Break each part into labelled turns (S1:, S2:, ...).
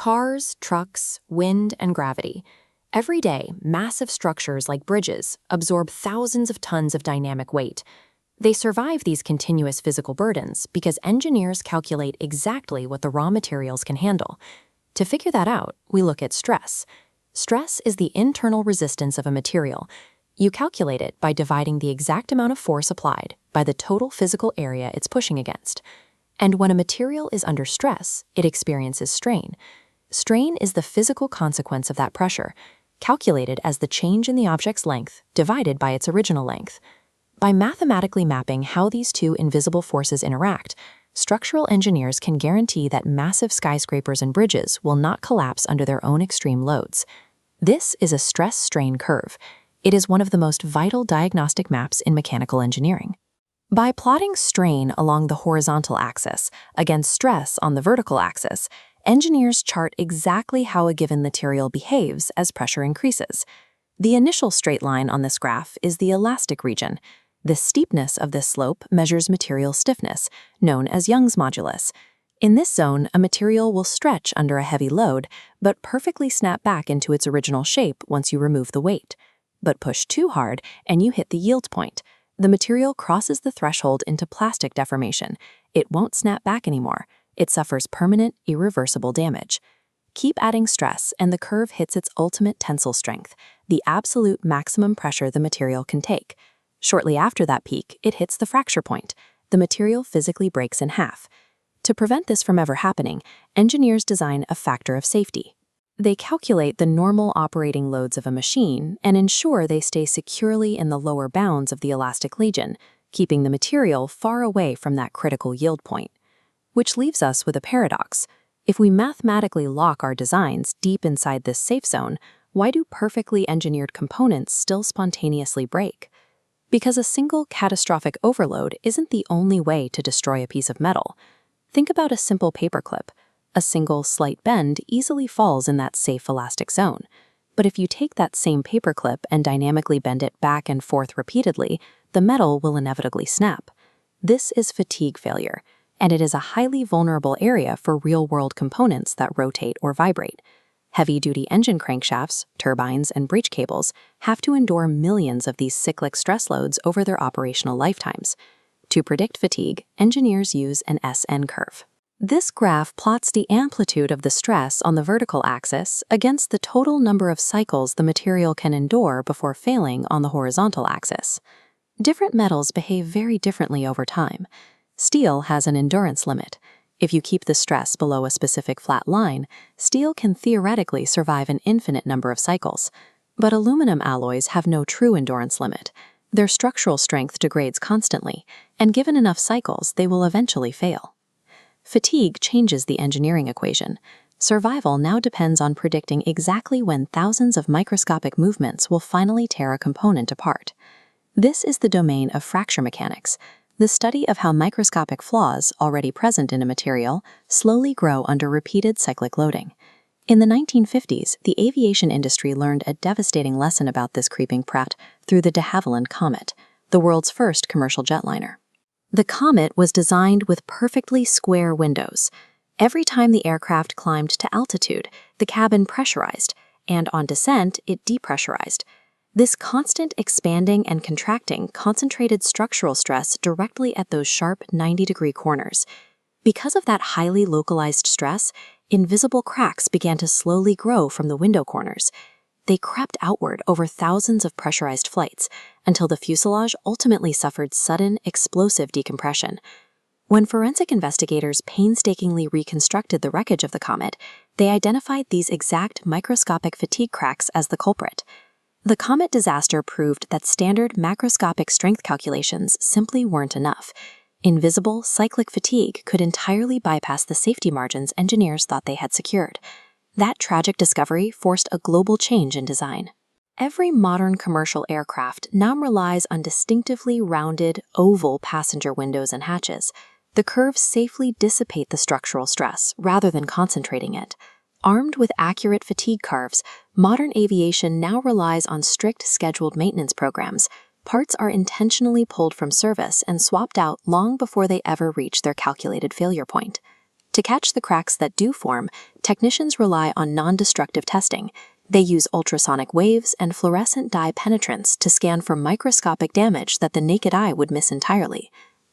S1: Cars, trucks, wind, and gravity. Every day, massive structures like bridges absorb thousands of tons of dynamic weight. They survive these continuous physical burdens because engineers calculate exactly what the raw materials can handle. To figure that out, we look at stress. Stress is the internal resistance of a material. You calculate it by dividing the exact amount of force applied by the total physical area it's pushing against. And when a material is under stress, it experiences strain. Strain is the physical consequence of that pressure, calculated as the change in the object's length divided by its original length. By mathematically mapping how these two invisible forces interact, structural engineers can guarantee that massive skyscrapers and bridges will not collapse under their own extreme loads. This is a stress-strain curve. It is one of the most vital diagnostic maps in mechanical engineering. By plotting strain along the horizontal axis against stress on the vertical axis, engineers chart exactly how a given material behaves as pressure increases. The initial straight line on this graph is the elastic region. The steepness of this slope measures material stiffness, known as Young's modulus. In this zone, a material will stretch under a heavy load, but perfectly snap back into its original shape once you remove the weight. But push too hard, and you hit the yield point. The material crosses the threshold into plastic deformation. It won't snap back anymore. It suffers permanent, irreversible damage. Keep adding stress, and the curve hits its ultimate tensile strength, the absolute maximum pressure the material can take. Shortly after that peak, it hits the fracture point. The material physically breaks in half. To prevent this from ever happening, engineers design a factor of safety. They calculate the normal operating loads of a machine and ensure they stay securely in the lower bounds of the elastic region, keeping the material far away from that critical yield point. Which leaves us with a paradox. If we mathematically lock our designs deep inside this safe zone, why do perfectly engineered components still spontaneously break? Because a single catastrophic overload isn't the only way to destroy a piece of metal. Think about a simple paperclip. A single slight bend easily falls in that safe elastic zone. But if you take that same paperclip and dynamically bend it back and forth repeatedly, the metal will inevitably snap. This is fatigue failure, and it is a highly vulnerable area for real-world components that rotate or vibrate. Heavy-duty engine crankshafts, turbines, and breech cables have to endure millions of these cyclic stress loads over their operational lifetimes. To predict fatigue, engineers use an SN curve. This graph plots the amplitude of the stress on the vertical axis against the total number of cycles the material can endure before failing on the horizontal axis. Different metals behave very differently over time. Steel has an endurance limit. If you keep the stress below a specific flat line, steel can theoretically survive an infinite number of cycles. But aluminum alloys have no true endurance limit. Their structural strength degrades constantly, and given enough cycles, they will eventually fail. Fatigue changes the engineering equation. Survival now depends on predicting exactly when thousands of microscopic movements will finally tear a component apart. This is the domain of fracture mechanics, the study of how microscopic flaws already present in a material slowly grow under repeated cyclic loading. In the 1950s, the aviation industry learned a devastating lesson about this creeping prat through the de Havilland Comet, the world's first commercial jetliner. The Comet was designed with perfectly square windows. Every time the aircraft climbed to altitude, the cabin pressurized, and on descent, it depressurized. This constant expanding and contracting concentrated structural stress directly at those sharp 90-degree corners. Because of that highly localized stress, invisible cracks began to slowly grow from the window corners. They crept outward over thousands of pressurized flights until the fuselage ultimately suffered sudden, explosive decompression. When forensic investigators painstakingly reconstructed the wreckage of the Comet, they identified these exact microscopic fatigue cracks as the culprit. The Comet disaster proved that standard macroscopic strength calculations simply weren't enough. Invisible, cyclic fatigue could entirely bypass the safety margins engineers thought they had secured. That tragic discovery forced a global change in design. Every modern commercial aircraft now relies on distinctively rounded, oval passenger windows and hatches. The curves safely dissipate the structural stress rather than concentrating it. Armed with accurate fatigue curves, modern aviation now relies on strict scheduled maintenance programs. Parts are intentionally pulled from service and swapped out long before they ever reach their calculated failure point. To catch the cracks that do form, technicians rely on non-destructive testing. They use ultrasonic waves and fluorescent dye penetrance to scan for microscopic damage that the naked eye would miss entirely.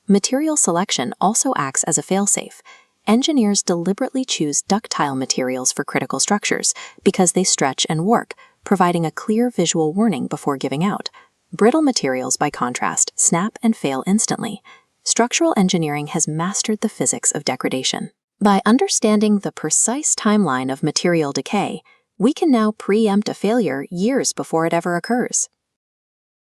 S1: Material selection also acts as a failsafe. Engineers deliberately choose ductile materials for critical structures because they stretch and warp, providing a clear visual warning before giving out. Brittle materials, by contrast, snap and fail instantly. Structural engineering has mastered the physics of degradation. By understanding the precise timeline of material decay, we can now preempt a failure years before it ever occurs.